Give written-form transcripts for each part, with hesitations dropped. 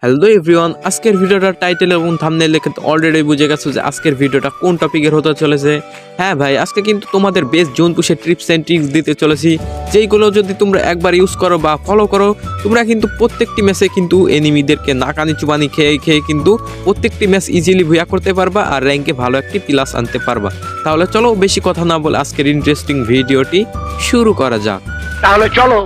Hello everyone, আজকের ভিডিওটার title এবং থাম্বনেল দেখে তো অলরেডি বুঝে গেছো যে আজকের ভিডিওটা কোন টপিকের হতে চলেছে। হ্যাঁ ভাই, আজকে কিন্তু তোমাদের বেস্ট জোন পুশের ট্রিপস অ্যান্ড ট্রিক্স দিতে চলেছি, যেইগুলো যদি তোমরা একবার ইউজ করো বা ফলো করো, তোমরা কিন্তু প্রত্যেকটি ম্যাচে কিন্তু এনিমিদেরকে নাকানি চুবানি খেয়ে খেয়ে কিন্তু প্রত্যেকটি ম্যাচ ইজিলি ভুয়া করতে পারবা আর র্যাঙ্কে ভালো একটি প্লাস আনতে পারবা। তাহলে চলো বেশি কথা না বলে আজকের ইন্টারেস্টিং ভিডিওটি শুরু করা যাক। তাহলে চলো।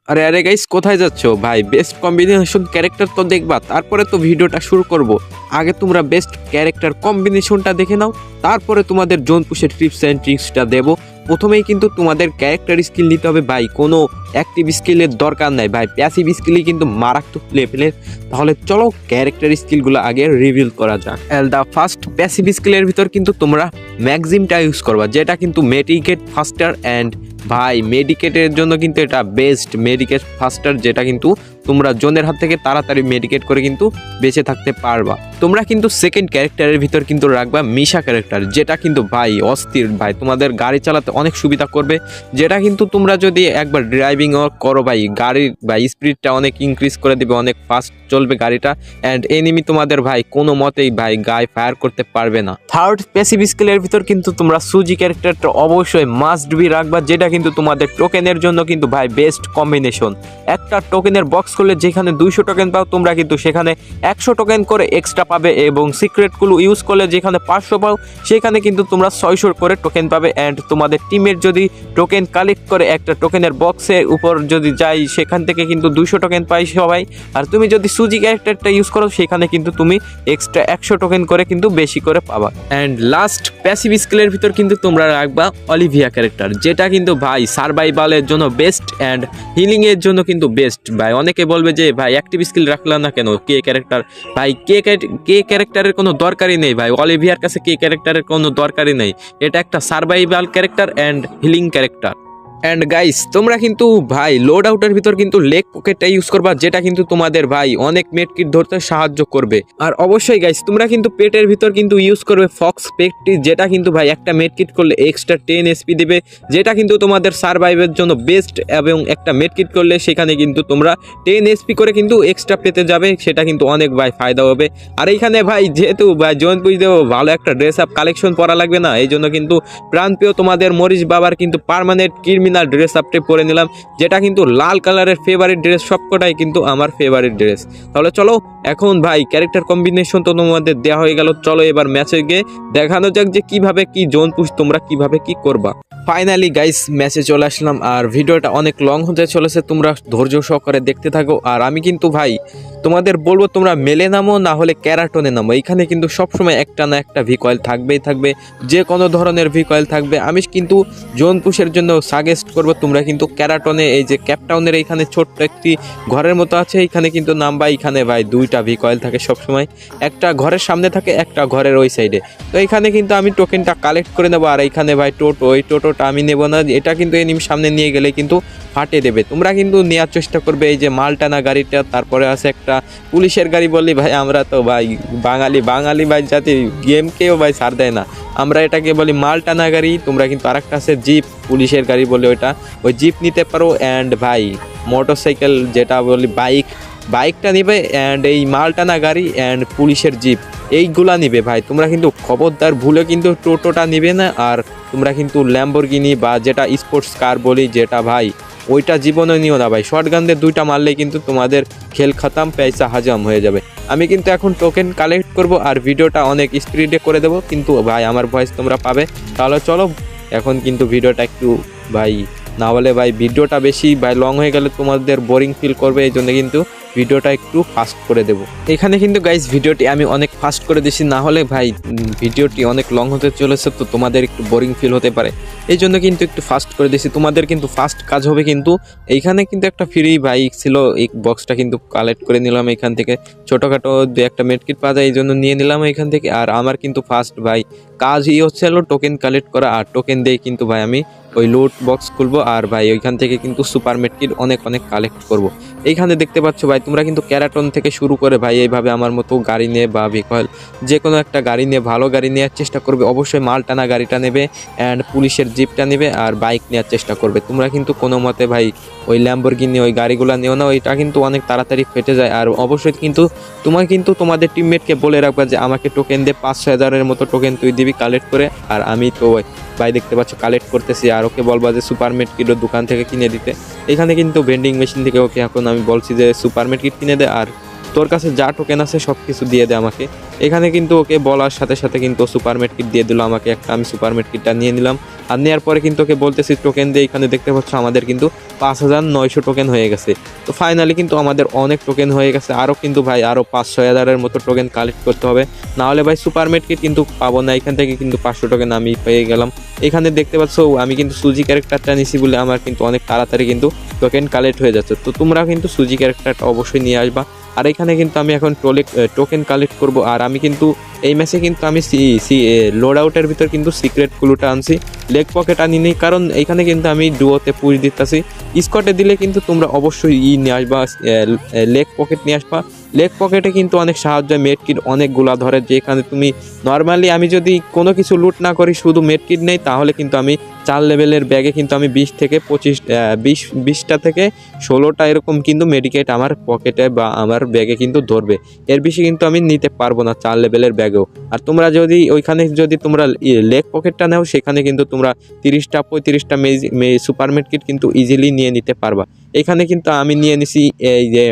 আরে আরে গাইস, কোথায় যাচ্ছো ভাই? বেস্ট কম্বিনেশন ক্যারেক্টার তো দেখবা, তারপরে তো ভিডিওটা শুরু করব। আগে তোমরা বেস্ট ক্যারেক্টার কম্বিনেশনটা দেখে নাও, তারপরে তোমাদের জোন পুশের টিপস অ্যান্ড ট্রিক্সটা দেবো। প্রথমেই কিন্তু তোমাদের ক্যারেক্টার স্কিল নিতে হবে ভাই, কোনো অ্যাক্টিভ স্কিলের দরকার নাই ভাই, প্যাসিভ স্কিলই কিন্তু মারাত্মক লেভেলের। তাহলে চলো ক্যারেক্টার স্কিলগুলো আগে রিভিল করা যাক। দ্য ফার্স্ট প্যাসিভ স্কিলের ভিতর কিন্তু তোমরা ম্যাক্সিমটা ইউজ করবা, যেটা কিন্তু মেডিকেট ফাস্টার অ্যান্ড ভাই মেডিকেটের জন্য কিন্তু এটা বেস্ট মেডিকেট ফাস্টার, যেটা কিন্তু তোমরা জোনের হাত থেকে তাড়াতাড়ি মেডিকেট করে কিন্তু বেঁচে থাকতে পারবা। তোমরা কিন্তু সেকেন্ড ক্যারেক্টারের ভিতর কিন্তু রাখবা মিশা ক্যারেক্টার, যেটা কিন্তু ভাই অস্থির ভাই, তোমাদের গাড়ি চালাতে অনেক সুবিধা করবে। যেটা কিন্তু তোমরা যদি একবার ড্রাইভিং করো ভাই, গাড়ির ভাই স্পিডটা অনেক ইনক্রিজ করে দিবে, অনেক ফাস্ট চলবে গাড়িটা, অ্যান্ড এনিমি তোমাদের ভাই কোনো মতেই ভাই গায়ে ফায়ার করতে পারবে না। থার্ড প্যাসিভ স্কিলের ভিতর কিন্তু তোমরা সুজি ক্যারেক্টারটা অবশ্যই মাস্ট বি রাখবা, যেটা কিন্তু তোমাদের টোকেনের জন্য কিন্তু ভাই বেস্ট কম্বিনেশন। একটা টোকেনের বক্স করলে যেখানে 200 টোকেন পাও, তোমরা কিন্তু সেখানে 100 টোকেন করে এক্সট্রা পাবে, এবং সিক্রেটগুলো ইউজ করলে যেখানে 500 পাও, সেখানে কিন্তু তোমরা 600 করে টোকেন পাবে। অ্যান্ড তোমাদের টিমের যদি টোকেন কালেক্ট করে একটা টোকেনের বক্সের উপর যদি যাই, সেখান থেকে কিন্তু 200 টোকেন পাই সবাই। আর তুমি যদি সুজি ক্যারেক্টারটা ইউজ করো, সেখানে কিন্তু তুমি এক্সট্রা 100 টোকেন করে কিন্তু বেশি করে পাবা। অ্যান্ড লাস্ট প্যাসিভ স্কিলের ভিতর কিন্তু তোমরা রাখবা অলিভিয়া ক্যারেক্টার, যেটা কিন্তু ভাই সার্ভাইভালের জন্য বেস্ট অ্যান্ড হিলিং এর জন্য কিন্তু বেস্ট ভাই। অনেকে বলবে যে ভাই অ্যাক্টিভ স্কিল রাখলাম না কেন, কে ক্যারেক্টার ভাই, কে ক্যারেক্টারের কোনো দরকারই নেই ভাই, অলিভিয়ার কাছে কে ক্যারেক্টারের কোনো দরকারই নেই। এটা একটা survival character and healing character. And guys, তোমরা কিন্তু ভাই লোড আউটের ভিতর কিন্তু লেগ পকেটটা ইউজ করবা, যেটা কিন্তু তোমাদের ভাই অনেক মেডকিট ধরতে সাহায্য করবে। আর অবশ্যই গাইস, তোমরা কিন্তু পেটের ভিতর কিন্তু ইউজ করবে ফক্স পেকটি, যেটা কিন্তু ভাই একটা মেডকিট করলে এক্সট্রা 10 এসপি দেবে, যেটা কিন্তু তোমাদের সার্ভাইভের জন্য বেস্ট। এবং একটা মেডকিট করলে সেখানে কিন্তু তোমরা 10 এসপি করে কিন্তু এক্সট্রা পেতে যাবে, সেটা কিন্তু অনেক ভাই ফায়দা হবে। আর এইখানে ভাই যেহেতু ভাই জয়েন পুজোতেও ভালো একটা ড্রেস আপ কালেকশন পরা লাগবে না, এই জন্য কিন্তু প্রাণপ্রিয় তোমাদের মরিচ বাবার কিন্তু পার্মানেন্ট ক্রিমিনাল ড্রেস আপটি পরে নিলাম, যেটা কিন্তু লাল কালারের ফেভারিট ড্রেস, সবকটাই কিন্তু আমার ফেভারিট ড্রেস। তাহলে চলো এখন ভাই ক্যারেক্টার কম্বিনেশন তো তোমাদের দেওয়া হয়ে গেল, চলো এবার ম্যাচে গিয়ে দেখানো যাক যে কিভাবে কি জোন পুশ তোমরা কিভাবে কি করবা। ফাইনালি গাইস ম্যাচে চলে আসলাম, আর ভিডিওটা অনেক লং হতে চলেছে, তোমরা ধৈর্য সহকারে দেখতে থাকো। আর আমি কিন্তু ভাই তোমাদের বলবো তোমরা মেলে নামো না হলে ক্যারাটনে নামো, এখানে কিন্তু সবসময় একটা না একটা ভিকয়েল থাকবেই থাকবে, যে কোনো ধরনের ভিকয়েল থাকবে। আমি কিন্তু জোন পুশের জন্য সাজেস্ট করবো তোমরা কিন্তু ক্যারাটনে, এই যে ক্যাপটাউনের এইখানে ছোট্ট একটি ঘরের মতো আছে, এইখানে কিন্তু নামবা। এইখানে ভাই দুইটা ভিকয়েল থাকে সবসময়, একটা ঘরের সামনে থাকে, একটা ঘরের ওই সাইডে। তো এইখানে কিন্তু আমি টোকেনটা কালেক্ট করে নেবো। আর এইখানে ভাই টোটো, ওই টোটোটা আমি নেবো না, এটা কিন্তু এনিমি সামনে নিয়ে গেলে কিন্তু ফাটে দেবে। তোমরা কিন্তু নেওয়ার চেষ্টা করবে এই যে মালটানা গাড়িটা, তারপরে আছে একটা পুলিশের গাড়ি। বললি ভাই আমরা তো ভাই বাঙালি ভাই, জাতির গেমকেও ভাই ছাড় দেয় না, আমরা এটাকে বলি মালটানা গাড়ি। তোমরা কিন্তু আরেকটা আছে জিপ, পুলিশের গাড়ি বলে ওইটা, ওই জিপ নিতে পারো। অ্যান্ড ভাই মোটরসাইকেল যেটা বলি বাইকটা নিবে, অ্যান্ড এই মালটানা গাড়ি অ্যান্ড পুলিশের জিপ এইগুলা নিবে ভাই। তোমরা কিন্তু খবরদার ভুলে কিন্তু টোটোটা নিবে না। আর তোমরা কিন্তু ল্যাম্বরগিনি বা যেটা স্পোর্টস কার বলি, যেটা ভাই ওইটা জীবনে নিও না ভাই, শর্টগান দিয়ে দুইটা মারলেই কিন্তু তোমাদের খেল খতম, পয়সা হাজাম হয়ে যাবে। আমি কিন্তু এখন টোকেন কালেক্ট করব আর ভিডিওটা অনেক স্পিডে করে দেবো, কিন্তু ভাই আমার ভয়েস তোমরা পাবে। তাহলে চলো এখন কিন্তু ভিডিওটা একটু ভাই, না হলে ভাই ভিডিওটা বেশি ভাই লং হয়ে গেলে তোমাদের বোরিং ফিল করবে, এই জন্য কিন্তু ভিডিওটা একটু ফাস্ট করে দেবো। এখানে কিন্তু গাইস ভিডিওটি আমি অনেক ফাস্ট করে দিছি, না হলে ভাই ভিডিওটি অনেক লং হতে চলেছে, তো তোমাদের একটু বোরিং ফিল হতে পারে, এই জন্য কিন্তু একটু ফাস্ট করে দিছি। তোমাদের কিন্তু ফাস্ট কাজ হবে। কিন্তু এইখানে কিন্তু একটা ফ্রি বাইক ছিল, এই বক্সটা কিন্তু কালেক্ট করে নিলাম এখান থেকে, ছোটোখাটো দু একটা মেডকিট পাওয়া যায় এই জন্য নিয়ে নিলাম এখান থেকে। আর আমার কিন্তু ফার্স্ট ভাই কাজই হচ্ছে হলো টোকেন কালেক্ট করা, আর টোকেন দিয়ে কিন্তু ভাই আমি ওই লুট বক্স খুলবো আর ভাই ওইখান থেকে কিন্তু সুপার মেড কিট অনেক অনেক কালেক্ট করব। এইখানে দেখতে পাচ্ছ ভাই তোমরা কিন্তু ক্যারাটন থেকে শুরু করে ভাই এইভাবে আমার মতো গাড়ি নিয়ে বা ভেহিকল যে কোনো একটা গাড়ি নিয়ে ভালো গাড়ি নেওয়ার চেষ্টা করবে। অবশ্যই মাল টানা গাড়িটা নেবে অ্যান্ড পুলিশের জিপটা নেবে আর বাইক নেওয়ার চেষ্টা করবে। তোমরা কিন্তু কোনো মতে ভাই ওই ল্যাম্বরগিনি ওই গাড়িগুলো নিও না, ওইটা কিন্তু অনেক তাড়াতাড়ি ফেটে যায়। আর অবশ্যই কিন্তু তোমাদের টিমমেটকে বলে রাখবা যে আমাকে টোকেন দিয়ে 5-6 হাজারের মতো টোকেন তুই দিবি কালেক্ট করে। আর আমি তো ভাই দেখতে পাচ্ছ কালেক্ট করতেছি, আর ওকে বলবা যে সুপার মেড কিটের দোকান থেকে কিনে দিতে। এখানে কিন্তু ভেন্ডিং মেশিন থেকে ওকে এখন আমি বলছি যে সুপার মেড কিট কিনে দে আর তোর কাছে যা টোকেন আছে সব কিছু দিয়ে দে আমাকে। এখানে কিন্তু ওকে বলার সাথে সাথে কিন্তু সুপার মেড কিট দিয়ে দিল আমাকে একটা। আমি সুপার মেড কিটটা নিয়ে নিলাম আর নেওয়ার পরে কিন্তু ওকে বলতেছি টোকেন দিয়ে। এখানে দেখতে পাচ্ছ আমাদের কিন্তু 5,900 টোকেন হয়ে গেছে। তো ফাইনালি কিন্তু আমাদের অনেক টোকেন হয়ে গেছে। আরও কিন্তু ভাই আরও 5-6 হাজারের মতো টোকেন কালেক্ট করতে হবে, নাহলে ভাই সুপার মেড কিট কিন্তু পাবো না। এখান থেকে কিন্তু 500 টোকেন আমি পেয়ে গেলাম। এখানে দেখতে পাচ্ছ আমি কিন্তু সুজি ক্যারেক্টারটা নিছি বলে আমার কিন্তু অনেক তাড়াতাড়ি কিন্তু টোকেন কালেক্ট হয়ে যাচ্ছে। তো তোমরা কিন্তু সুজি ক্যারেক্টারটা অবশ্যই নিয়ে আসবা। আর এখানে কিন্তু আমি এখন টোকেন কালেক্ট করব। আর আমি কিন্তু এই ম্যাচে কিন্তু আমি লোড আউটের ভিতর কিন্তু সিক্রেট ক্লুটা আনছি, লেগ পকেট আনিনি, কারণ এইখানে কিন্তু আমি ডুয়োতে পুশ দিতেছি। স্কটে দিলে কিন্তু তোমরা অবশ্যই নিয়ে আসবা, লেগ পকেট নিয়ে আসবা। লেগ পকেটে কিন্তু অনেক সাহায্য হয়, মেড কিট অনেকগুলা ধরে। যেখানে তুমি নর্মালি আমি যদি কোনো কিছু লুট না করি শুধু মেড কিট নেই, তাহলে কিন্তু আমি 4 লেভেলের ব্যাগে কিন্তু আমি 20 থেকে 20টা থেকে 16টা এরকম কিন্তু মেডিকেট আমার পকেটে বা আমার ব্যাগে কিন্তু ধরবে। এর বেশি কিন্তু আমি নিতে পারবো না 4 লেভেলের ব্যাগেও। আর তোমরা যদি ওইখানে যদি তোমরা লেগ পকেটটা নাও, সেখানে কিন্তু তোমরা 30-35টা সুপার মেড কিট কিন্তু ইজিলি নিয়ে নিতে পারবা। এখানে কিন্তু আমি নিয়ে নিছি এই যে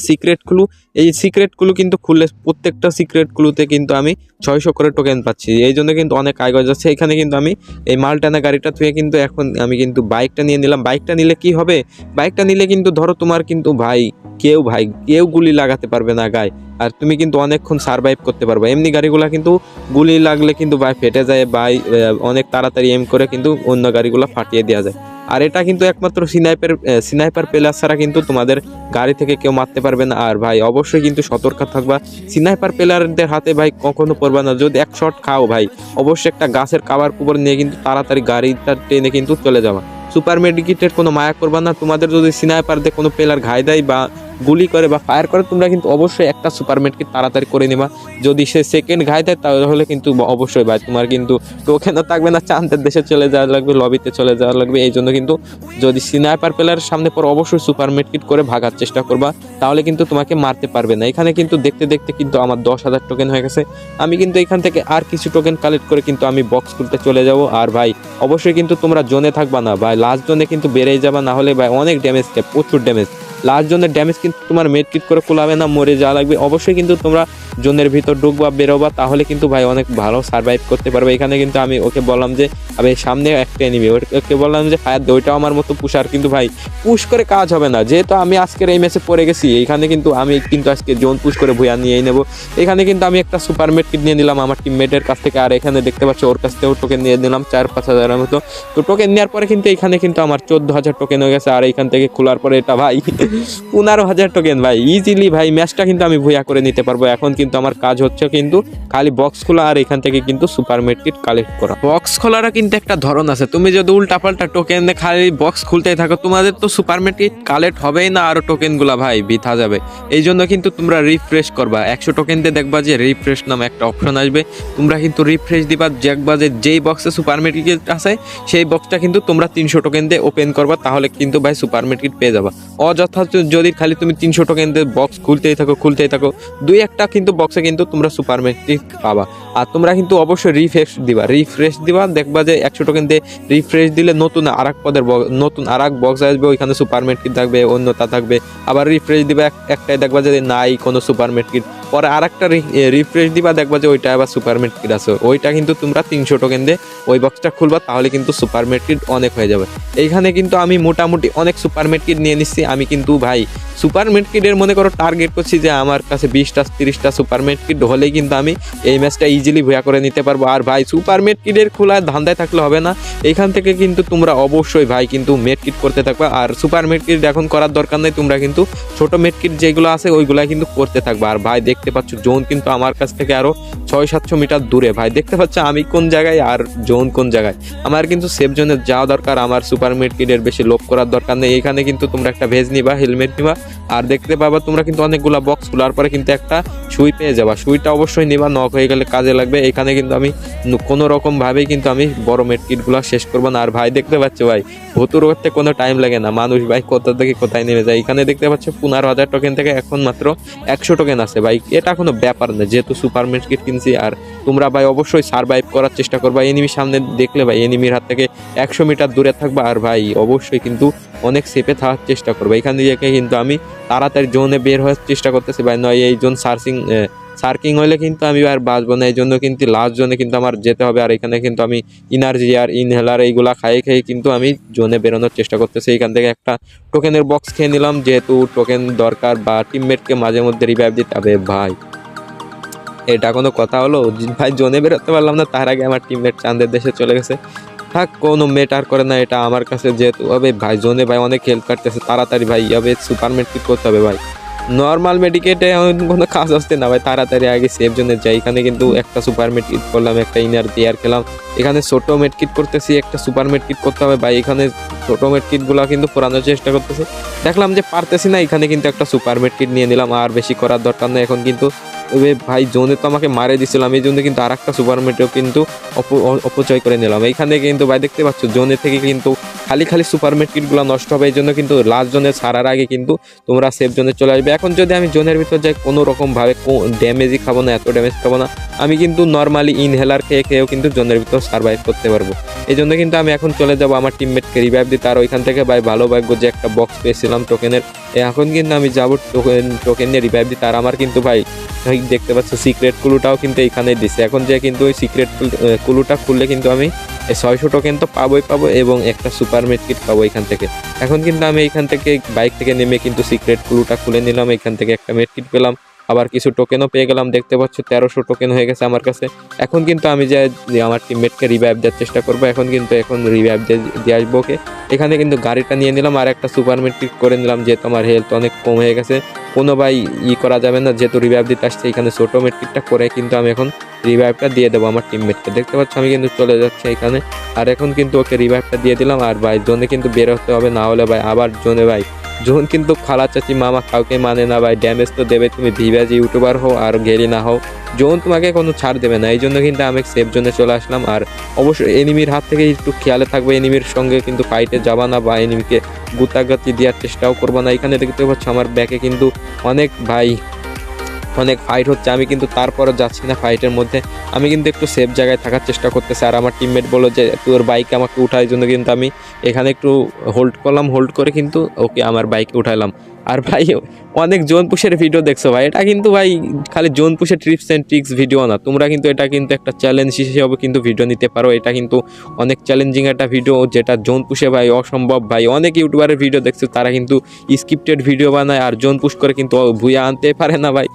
সিক্রেট ক্লু। এই সিক্রেট ক্লু কিন্তু খুললে প্রত্যেকটা সিক্রেট ক্লুতে কিন্তু আমি 600 করে টোকেন পাচ্ছি। এই জন্য কিন্তু অনেক আগে যাচ্ছে। এখানে কিন্তু আমি এই মালটানা গাড়িটা থুয়ে কিন্তু এখন আমি কিন্তু বাইকটা নিয়ে নিলাম। বাইকটা নিলে কি হবে, বাইকটা নিলে কিন্তু ধরো তোমার কিন্তু কেউ গুলি লাগাতে পারবে না গায়ে, আর তুমি কিন্তু অনেকক্ষণ সারভাইভ করতে পারবে। এমনি গাড়িগুলা কিন্তু গুলি লাগলে কিন্তু ফেটে যায়, অনেক তাড়াতাড়ি এম করে কিন্তু অন্য গাড়িগুলো ফাটিয়ে দেওয়া যায়। আর এটা কিন্তু একমাত্র স্নাইপার প্লেয়ার ছাড়া কিন্তু তোমাদের গাড়ি থেকে কেউ মারতে পারবে না। আর ভাই অবশ্যই কিন্তু সতর্ক থাকবা, স্নাইপার প্লেয়ারদের হাতে ভাই কখনো পড়বা না। যদি এক শট খাও ভাই, অবশ্যই একটা গাছের কাভার কুবর নিয়ে কিন্তু তাড়াতাড়ি গাড়িটা টেনে কিন্তু চলে যাওয়া। সুপার মেডিকেটের কোনো মায়া করবা না। তোমাদের যদি স্নাইপারদের কোনো প্লেয়ার ঘাই দেয় বা গুলি করে বা ফায়ার করে, তোমরা কিন্তু অবশ্যই একটা সুপার মেডকিট তাড়াতাড়ি করে নেবা। যদি সে সেকেন্ড ঘাই দেয় তাহলে কিন্তু অবশ্যই ভাই তোমার কিন্তু টোকেনও থাকবে না, চান্দের দেশে চলে যাওয়া লাগবে, লবিতে চলে যাওয়া লাগবে। এই জন্য কিন্তু যদি স্নাইপার প্লেয়ারের সামনে পর অবশ্যই সুপার মেডকিট করে ভাগার চেষ্টা করবা, তাহলে কিন্তু তোমাকে মারতে পারবে না। এখানে কিন্তু দেখতে দেখতে কিন্তু আমার 10,000 টোকেন হয়ে গেছে। আমি কিন্তু এখান থেকে আর কিছু টোকেন কালেক্ট করে কিন্তু আমি বক্স খুলতে চলে যাব। আর ভাই অবশ্যই কিন্তু তোমরা জোনে থাকবা না ভাই, লাস্ট জোনে কিন্তু বেড়েই যাবা, না হলে ভাই অনেক ড্যামেজ দেয়, প্রচুর ড্যামেজ। লাস্ট জোনের ড্যামেজ কিন্তু তোমার মেডকিট করে কুলাবে না, মরে যাওয়া লাগবে। অবশ্যই কিন্তু তোমরা জোনের ভিতর ঢুকবা বেরোবা, তাহলে কিন্তু ভাই অনেক ভালো সার্ভাইভ করতে পারবে। এখানে কিন্তু আমি ওকে বললাম যে আমি সামনে একটা এনিমি, ওকে বললাম যে ফায়ার দে, ওইটাও আমার মতো পুষার, কিন্তু ভাই পুশ করে কাজ হবে না। যেহেতু আমি আজকের এই ম্যাচে পড়ে গেছি, এইখানে কিন্তু আমি কিন্তু আজকে জোন পুশ করে ভুয়া নিয়েই নেবো। এখানে কিন্তু আমি একটা সুপার মেডকিট নিয়ে নিলাম আমার টিমমেটের কাছ থেকে, আর এখানে দেখতে পাচ্ছ ওর কাছ থেকেও টোকেন নিয়ে নিলাম 4-5 হাজারের মতো। তো টোকেন নেওয়ার পরে কিন্তু এখানে কিন্তু আমার 14,000 টোকেন হয়ে গেছে। আর এইখান থেকে খোলার পরে এটা ভাই 15,000 টোকেন ভাই ইজিলি ভাই ম্যাচটা কিন্তু আমি ভুয়া করে নিতে পারবো। এখন কিন্তু আমার কাজ হচ্ছে কিন্তু খালি বক্স খোলা আর এখান থেকে কিন্তু সুপার মেডকিট কালেক্ট করা। বক্স খোলারও কিন্তু একটা ধরন আছে, তুমি যদি উল্টাপাল্টা টোকেন দিয়ে খালি বক্স খুলতেই থাকো, তোমাদের তো সুপার মেডকিট কালেক্ট হবেই না, আরো টোকেনগুলা ভাই বৃথা যাবে। এই জন্য কিন্তু তোমরা রিফ্রেশ করবা, 100 টোকেন দিয়ে দেখবা যে রিফ্রেশ নামে একটা অপশন আসবে, তোমরা কিন্তু রিফ্রেশ দিবা, দেখবা যে যেই বক্সে সুপার মেডকিট আছে সেই বক্সটা কিন্তু তোমরা 300 টোকেন দিয়ে ওপেন করবা, তাহলে কিন্তু ভাই সুপার মেডকিট পেয়ে যাবা। অযথা যদি খালি তুমি 300 টোকেন দিয়ে বক্স খুলতেই থাকো, দুই একটা কিন্তু বক্সে কিন্তু তোমরা সুপার মেডকিট পাবা। আর তোমরা কিন্তু অবশ্যই রিফ্রেশ দিবা, দেখবা যে 100 টোকেন দিয়ে রিফ্রেশ দিলে নতুন আরেক বক্স আসবে, ওইখানে সুপার মেডকিট থাকবে, অন্যতা থাকবে। আবার রিফ্রেশ দিবা, একটাই দেখবা যে নাই কোনো সুপার মেডকিট, পরে আরেকটা রিফ্রেশ দিবা, দেখবা যে ওইটা আবার সুপার মেডকিট আছে, ওইটা কিন্তু তোমরা 300 টোকেন দিয়ে ওই বক্সটা খুলবা, তাহলে কিন্তু সুপার মেডকিট অনেক হয়ে যাবে। এইখানে কিন্তু আমি মোটামুটি অনেক সুপার মেডকিট নিয়ে নিচ্ছি। আমি কিন্তু কিন্তু ভাই সুপার মেডকিটের মনে করো টার্গেট করছি যে আমার কাছে 20টা 30টা সুপার মেডকিট হলেই কিন্তু আমি এই ম্যাচটা ইজিলি ভুয়া করে নিতে পারবো। আর ভাই সুপার মেডকিটের খোলা ধান্দায় থাকলে হবে না, এইখান থেকে কিন্তু তোমরা অবশ্যই ভাই কিন্তু মেডকিট করতে থাকবা। আর সুপার মেডকিট এখন করার দরকার নেই, তোমরা কিন্তু ছোট মেডকিট যেগুলো আছে ওইগুলা কিন্তু করতে থাকবা। আর ভাই দেখতে পাচ্ছ জোন কিন্তু আমার কাছ থেকে আরো 600-700 মিটার দূরে। ভাই দেখতে পাচ্ছ আমি কোন জায়গায় আর জোন কোন জায়গায়। আমার কিন্তু সেফ জোনে যাওয়া দরকার, আমার সুপার মেডকিটের বেশি লোভ করার দরকার নেই। এখানে কিন্তু তোমরা একটা ভেজ নিবা, হেলমেট নিবা, আর দেখতে পাবা তোমরা কিন্তু অনেকগুলা বক্স খোলার পরে কিন্তু একটা সুই পেয়ে যাবা। সুইটা অবশ্যই নিবা, নক হয়ে গেলে কাজে লাগবে। এখানে কিন্তু আমি কোনো রকম ভাবেই কিন্তু আমি বড় মেডকিটগুলো শেষ করবো না। আর ভাই দেখতে পাচ্ছ ভাই ভতুর করতে কোনো টাইম লাগে না, মানুষ ভাই কোথা থেকে কোথায় নেমে যায়। এখানে দেখতে পাচ্ছ 15,000 টোকেন থেকে এখন মাত্র 100 টোকেন আছে ভাই, এটা কোনো ব্যাপার না যেহেতু সুপার মেডকিট কিনছি। আর তোমরা ভাই অবশ্যই সার্ভাইভ করার চেষ্টা করবা, এনিমির সামনে দেখলে ভাই এনিমির হাত থেকে 100 মিটার দূরে থাকবা। আর ভাই অবশ্যই কিন্তু অনেক সেফে থাকার চেষ্টা করবো। এখান থেকে কিন্তু আমি তাড়াতাড়ি জোনে বের হওয়ার চেষ্টা করতেছি ভাই, নয় এই জোন সার্কিং হলে কিন্তু আমি আর বাঁচবো না। এই জন্য কিন্তু লাস্ট জোনে কিন্তু আমার যেতে হবে। আর এখানে কিন্তু আমি এনার্জি আর ইনহেলার এইগুলা খাইয়ে কিন্তু আমি জোনে বেরোনোর চেষ্টা করতেছি। এখান থেকে একটা টোকেনের বক্স খেয়ে নিলাম, যেহেতু টোকেন দরকার বা টিমমেটকে মাঝে মধ্যে রিভাইভ দিতে হবে। ভাই এটা কোনো কথা হলো ভাই, জোনে বেরোতে পারলাম না, তার আগে আমার টিমমেট চাঁদের দেশে চলে গেছে। থাক, কোনো মেটার করে না এটা আমার কাছে, যেহেতু হবে ভাই জোনে ভাই অনেক হেল্প কাটতেছে। তাড়াতাড়ি ভাই হবে সুপার মেডকিট করতে হবে ভাই, নর্মাল মেডিকেটে কোনো কাজ আসতে না ভাই, তাড়াতাড়ি আগে সেফ জোনে যাই। এখানে কিন্তু একটা সুপার মেডকিট করলাম, একটা ইনার দেয়ার খেলাম। এখানে ছোট মেডকিট করতেছি, একটা সুপার মেডকিট করতে হবে ভাই। এখানে ছোট মেডকিটগুলো কিন্তু পোড়ানোর চেষ্টা করতেছি, দেখলাম যে পারতেছি না, এখানে কিন্তু একটা সুপার মেডকিট নিয়ে নিলাম। আর বেশি করার দরকার নেই এখন কিন্তু। তবে ভাই জোনে তো আমাকে মারে দিছিলাম, এই জন্য কিন্তু আর একটা সুপার মেডও কিন্তু অপচয় করে নিলাম। এইখানে কিন্তু ভাই দেখতে পাচ্ছ জোনে থেকে কিন্তু খালি সুপার মেডকিটগুলো নষ্ট হবে। এই জন্য কিন্তু লাস্ট জোনে ছাড়ার আগে কিন্তু তোমরা সেফ জোনে চলে আসবে। এখন যদি আমি জোনের ভিতর যাই কোনো রকমভাবে ড্যামেজই খাবো না, এত ড্যামেজ খাবো না, আমি কিন্তু নর্মালি ইনহেলার খেয়েও কিন্তু জোনের ভিতর সার্ভাইভ করতে পারবো। এই জন্য কিন্তু আমি এখন চলে যাবো আমার টিমমেটকে রিভাইভ দিতে। আর ওইখান থেকে ভাই ভালো ভাগ্য যে একটা বক্স পেয়েছিলাম টোকেনের, এখন কিন্তু আমি যাবো টোকেন নিয়ে রিভাইভ দিতে। আর আমার কিন্তু ভাই দেখতে পাচ্ছ সিক্রেট কুলুটাও কিন্তু এইখানে দিছে। এখন যে কিন্তু ওই সিক্রেট কুলুটা খুললে কিন্তু আমি 600 টোকেন তো পাবো এবং একটা সুপার মেডকিট পাবো এখান থেকে। এখন কিন্তু আমি এইখান থেকে বাইক থেকে নেমে কিন্তু সিক্রেট কুলুটা খুলে নিলাম, এখান থেকে একটা মেডকিট পেলাম, আবার কিছু টোকেনও পেয়ে গেলাম। দেখতে পাচ্ছ 1300 টোকেন হয়ে গেছে আমার কাছে। এখন কিন্তু আমি যে আমার টিমমেটকে রিভাইভ দেওয়ার চেষ্টা করবো, এখন রিভাইভ দিয়ে আসবো ওকে। এখানে কিন্তু গাড়িটা নিয়ে নিলাম আর একটা সুপার মেডকিট করে নিলাম, যেহেতু আমার হেলথ অনেক কম হয়ে গেছে। কোনো ভাই করা যাবে না, যেহেতু রিভাইভ দিতে আসছে। এখানে ছোটো মেডকিটটা করে কিন্তু আমি এখন রিভাইভটা দিয়ে দেবো আমার টিমমেটকে। দেখতে পাচ্ছ আমি কিন্তু চলে যাচ্ছি এখানে, আর এখন কিন্তু ওকে রিভাইভটা দিয়ে দিলাম। আর ভাই জোনে কিন্তু বের হতে হবে, না হলে ভাই আবার জোনে ভাই জোন কিন্তু খালা চাচি মামা কাউকে মানে না ভাই, ড্যামেজ তো দেবে, তুমি ভিভাজ ইউটিউবার হও আর গেরি না হও, জোন তোমাকে কোনো ছাড় দেবে না। এই জন্য কিন্তু আমি সেফ জোনে চলে আসলাম। আর অবশ্যই এনিমির হাত থেকে একটু খেয়ালে থাকবে, এনিমির সঙ্গে কিন্তু ফাইটে যাবা না বা এনিমিকে গুতাগাতি দেওয়ার চেষ্টাও করবো না। এখানে দেখতে পাচ্ছ আমার ব্যাকে কিন্তু অনেক ফাইট হচ্ছে, আমি কিন্তু তারপরও যাচ্ছি না ফাইটের মধ্যে, আমি কিন্তু একটু সেফ জায়গায় থাকার চেষ্টা করতেছি। আর আমার টিমমেট বললো যে তোর বাইকে আমাকে উঠার জন্য কিন্তু আমি এখানে একটু হোল্ড করলাম, হোল্ড করে কিন্তু ওকে আমার বাইকে উঠাইলাম। আর ভাই অনেক জোন পুশের ভিডিও দেখছো ভাই, এটা কিন্তু ভাই খালি জোন পুশের টিপস অ্যান্ড ট্রিক্স ভিডিও না, তোমরা কিন্তু এটা কিন্তু একটা চ্যালেঞ্জ হিসেবে কিন্তু ভিডিও নিতে পারো। এটা কিন্তু অনেক চ্যালেঞ্জিং একটা ভিডিও, যেটা জোন পুশে ভাই অসম্ভব। ভাই অনেক ইউটিউবারের ভিডিও দেখছো, তারা কিন্তু স্ক্রিপ্টেড ভিডিও বানায় আর জোন পুশ করে কিন্তু ভুয়া আনতে পারে না ভাই।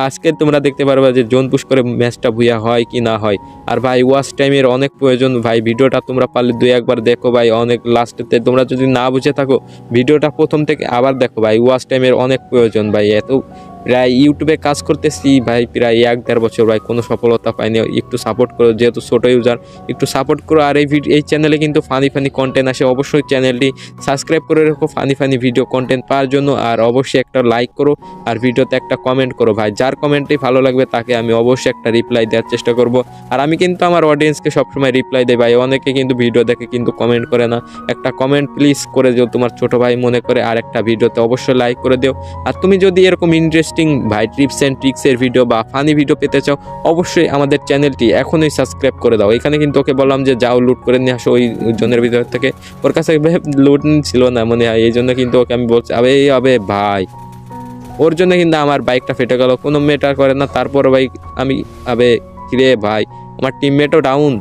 আজকে তোমরা দেখতে পারবে যে জোন পুশ করে ম্যাচটা ভুয়া হয় কি না হয়। আর ভাই ওয়াচ টাইমের অনেক প্রয়োজন ভাই, ভিডিওটা তোমরা পারলে 2-1 দেখো ভাই, অনেক লাস্টেতে তোমরা যদি না বুঝে থাকো ভিডিওটা প্রথম থেকে আবার দেখো ভাই, ওয়াচ টাইমের অনেক প্রয়োজন ভাই। এত প্রায় ইউটিউবে কাজ করতেছি ভাই প্রায় 1-1.5 বছর ভাই, কোনো সফলতা পাইনি। একটু সাপোর্ট করো, যেহেতু ছোটো ইউজার একটু সাপোর্ট করো। আর এই চ্যানেলে কিন্তু ফানি কন্টেন্ট আসে, অবশ্যই চ্যানেলটি সাবস্ক্রাইব করে রাখো ফানি ভিডিও কন্টেন্ট পাওয়ার জন্য। আর অবশ্যই একটা লাইক করো আর ভিডিওতে একটা কমেন্ট করো ভাই, যার কমেন্টই ভালো লাগবে তাকে আমি অবশ্যই একটা রিপ্লাই দেওয়ার চেষ্টা করব। আর আমি কিন্তু আমার অডিয়েন্সকে সবসময় রিপ্লাই দেই ভাই, অনেকে কিন্তু ভিডিও দেখে কিন্তু কমেন্ট করে না, একটা কমেন্ট প্লিজ করে দিও তোমার ছোটো ভাই মনে করে, আর একটা ভিডিওতে অবশ্যই লাইক করে দিও। আর তুমি যদি এরকম ইন্টারেস্টিং ভাই টিপস অ্যান্ড ট্রিক্সের ভিডিও বা ফানি ভিডিও পেতে চাও, অবশ্যই আমাদের চ্যানেলটি এখনই সাবস্ক্রাইব করে দাও। এখানে কিন্তু ওকে বললাম যে যাও লুট করে নিয়ে আসো ওই জনের ভিতর থেকে, ওর কাছে লুট ছিল না মনে হয়, এই জন্য কিন্তু ওকে আমি বলছি আবে ভাই, ওর জন্য কিন্তু আমার বাইকটা ফেটে গেল, কোনো ম্যাটার করে না। তারপর ভাই আমি কিরে ভাই আমার টিমমেটও ডাউন,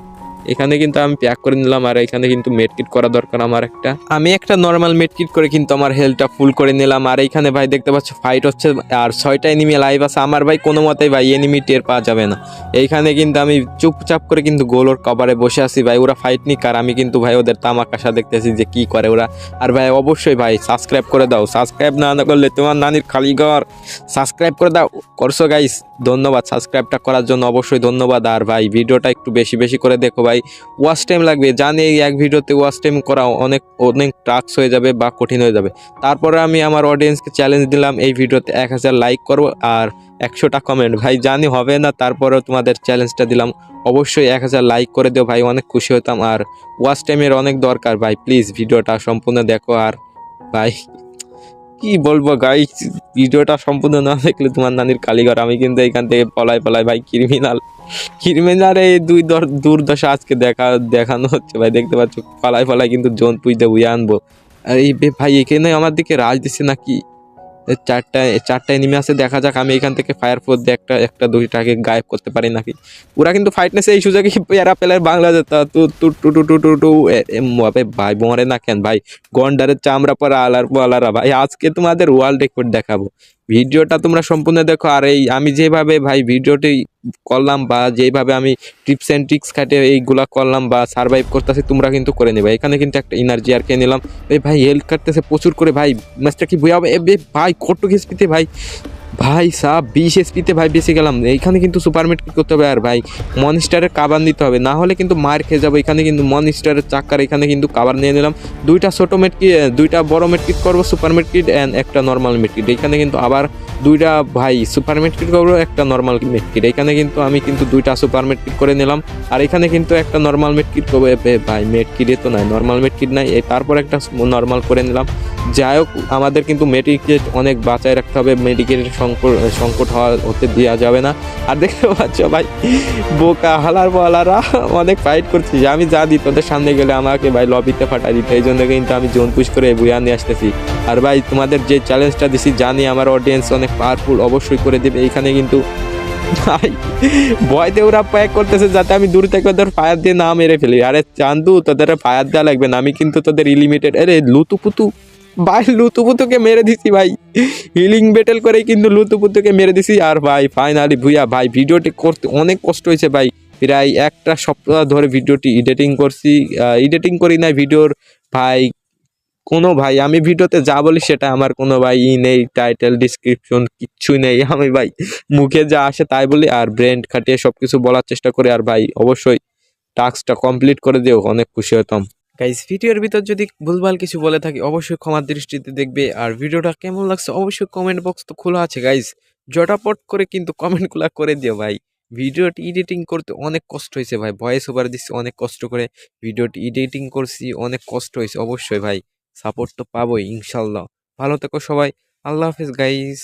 এখানে কিন্তু আমি প্যাক করে নিলাম, আর এখানে কিন্তু মেডকিট করা দরকার আমার একটা। আমি একটা নর্মাল মেডকিট করে কিন্তু আমার হেলথটা ফুল করে নিলাম। আর এইখানে ভাই দেখতে পাচ্ছ ফাইট হচ্ছে, আর 6টা এনিমি লাইভ আছে। আমার ভাই কোনো মতেই ভাই এনিমি টের পাওয়া যাবে না। এইখানে কিন্তু আমি চুপচাপ করে কিন্তু গোলোর কভারে বসে আছি ভাই, ওরা ফাইট নিক, আর আমি কিন্তু ভাই ওদের তামাকাশা দেখতেছি যে কি করে ওরা। আর ভাই অবশ্যই ভাই সাবস্ক্রাইব করে দাও, সাবস্ক্রাইব না করলে তোমার নানির খালি ঘর। সাবস্ক্রাইব করে দাও, করছো গাইস, ধন্যবাদ সাবস্ক্রাইবটা করার জন্য, অবশ্যই ধন্যবাদ। আর ভাই ভিডিওটা একটু বেশি বেশি করে দেখো ভাই, ওয়াচ টাইম লাগবে জানি, এই এক ভিডিওতে ওয়াচ টাইম করা অনেক অনেক টাস্ক হয়ে যাবে বা কঠিন হয়ে যাবে। তারপরে আমি আমার অডিয়েন্সকে চ্যালেঞ্জ দিলাম এই ভিডিওতে 1000 লাইক করবো আর 100টা কমেন্ট। ভাই জানি হবে না, তারপরেও তোমাদের চ্যালেঞ্জটা দিলাম, অবশ্যই 1000 লাইক করে দিও ভাই, অনেক খুশি হতাম। আর ওয়াচ টাইমের অনেক দরকার ভাই, প্লিজ ভিডিওটা সম্পূর্ণ দেখো। আর ভাই কি বলবো গাইস, ভিডিওটা সম্পূর্ণ না দেখলে তোমার নানির কালীঘর। আমি কিন্তু এখান থেকে পলাই পলাই ভাই ক্রিমিনাল, ক্রিমিনাল এই দুর্দশা আজকে দেখানো হচ্ছে ভাই, দেখতে পাচ্ছ পলাই পলাই কিন্তু জোন পুইতে বুয়ে আনবো। আর এই ভাই এখানে আমার দিকে রাজ দিচ্ছে নাকি, চারটা এনিমি আছে, দেখা যাক আমি এখান থেকে ফায়ার ফোর্স দিয়ে একটা দুইটাকে গায়েব করতে পারি নাকি। ওরা কিন্তু ফাইটনেসে এই সুযোগে প্যারা পেলার বাংলাদেশ তু টু টু টু টু টু টু ভাই মরে না কেন ভাই, গন্ডারের চামড়া পরা আলার পালারা ভাই, আজকে তোমাদের ওয়ার্ল্ড রেকর্ড দেখাবো। ভিডিওটা তোমরা সম্পূর্ণ দেখো। আর এই আমি যেভাবে ভাই ভিডিওটি করলাম বা যেভাবে আমি টিপস অ্যান্ড ট্রিক্স খাটে এইগুলা করলাম বা সার্ভাইভ করতেছি, তোমরা কিন্তু করে নেবে। এখানে কিন্তু একটা এনার্জি আর খেয়ে নিলাম। এই ভাই হেল্প কাটতেছে প্রচুর করে ভাই, ম্যাচটা কি বই হবে ভাই, কত এসপিতে ভাই, ভাই সাব 20 এসপিতে ভাই বেঁচে গেলাম। এইখানে কিন্তু সুপারমেট কি করতে হবে, আর ভাই মনস্টারের কাবার নিতে হবে, না হলে কিন্তু মার খেয়ে যাবো। এখানে কিন্তু মনস্টারের চাক্কার, এখানে কিন্তু কাবার নিয়ে নিলাম। দুইটা ছোটো মেটকিট, দুইটা বড় মেটকিট করবো, সুপার মেটকিট অ্যান্ড একটা নর্মাল মেটকিট। এখানে কিন্তু আবার দুইটা ভাই সুপার মেটকিট করবো, একটা নর্মাল মেটকিট। এখানে কিন্তু আমি কিন্তু দুইটা সুপার মেটকিট করে নিলাম। আর এখানে কিন্তু একটা নর্মাল মেটকিট করবো, ভাই মেটকিটে তো নাই, নর্মাল মেটকিট নাই, তারপর একটা নর্মাল করে নিলাম। যাই হোক আমাদের কিন্তু মেডিকেট অনেক বাঁচায় রাখতে হবে, মেডিকেটের সংকট হতে দেওয়া যাবে না। আর দেখতে পাচ্ছ ভাই বোকা হালার বলারা অনেক ফাইট করছি, আমি যা দিই তোদের সামনে গেলে আমাকে ভাই লবিতে ফাটাই দিতে, এই জন্য কিন্তু আমি জোন পুশ করে বুয়া নিয়ে আসতেছি। আর ভাই তোমাদের যে চ্যালেঞ্জটা দিছি জানি আমার অডিয়েন্স অনেক পাওয়ারফুল, অবশ্যই করে দেবে। এইখানে কিন্তু ভাই ভয়তে ওরা প্যাক করতেছে যাতে আমি দূর থেকে ওদের ফায়ার দিয়ে না মেরে ফেলি। আরে চান্দু তোদের ফায়ার দেওয়া লাগবে না, আমি কিন্তু তোদের ইলিমিটেড, আরে লুতুপুতু ভাই, লুতুপুতুকে মেরে দিছি ভাই, হিলিং ব্যাটেল করেই কিন্তু লুতুপুতুকে মেরে দিছি। আর ভাই ফাইনালি ভুইয়া ভাই ভিডিওটি করতে অনেক কষ্ট হয়েছে ভাই, প্রায় একটা সপ্তাহ ধরে ভিডিওটি এডিটিং করছি, এডিটিং করি না ভিডিওর ভাই কোনো ভাই, আমি ভিডিওতে যা বলি সেটা আমার কোনো ভাই নেই, টাইটেল ডিসক্রিপশন কিচ্ছুই নেই, আমি ভাই মুখে যা আসে তাই বলি আর ব্রেন খাটিয়ে সব কিছু বলার চেষ্টা করি। আর ভাই অবশ্যই টাস্কটা কমপ্লিট করে দিও, অনেক খুশি হতাম। গাইস ভিডিওর ভিতর যদি ভুলভাল কিছু বলে থাকি অবশ্যই ক্ষমার দৃষ্টিতে দেখবে। আর ভিডিওটা কেমন লাগছে অবশ্যই কমেন্ট বক্স তো খোলা আছে গাইস, জটাপট করে কিন্তু কমেন্টগুলো করে দিও ভাই। ভিডিওটি এডিটিং করতে অনেক কষ্ট হয়েছে ভাই, ভয়েস ওভার দিচ্ছি অনেক কষ্ট করে, ভিডিওটি এডিটিং করছি অনেক কষ্ট হয়েছে। অবশ্যই ভাই সাপোর্ট তো পাবোই ইনশাল্লাহ। ভালো থেকো সবাই, আল্লাহ হাফেজ গাইস।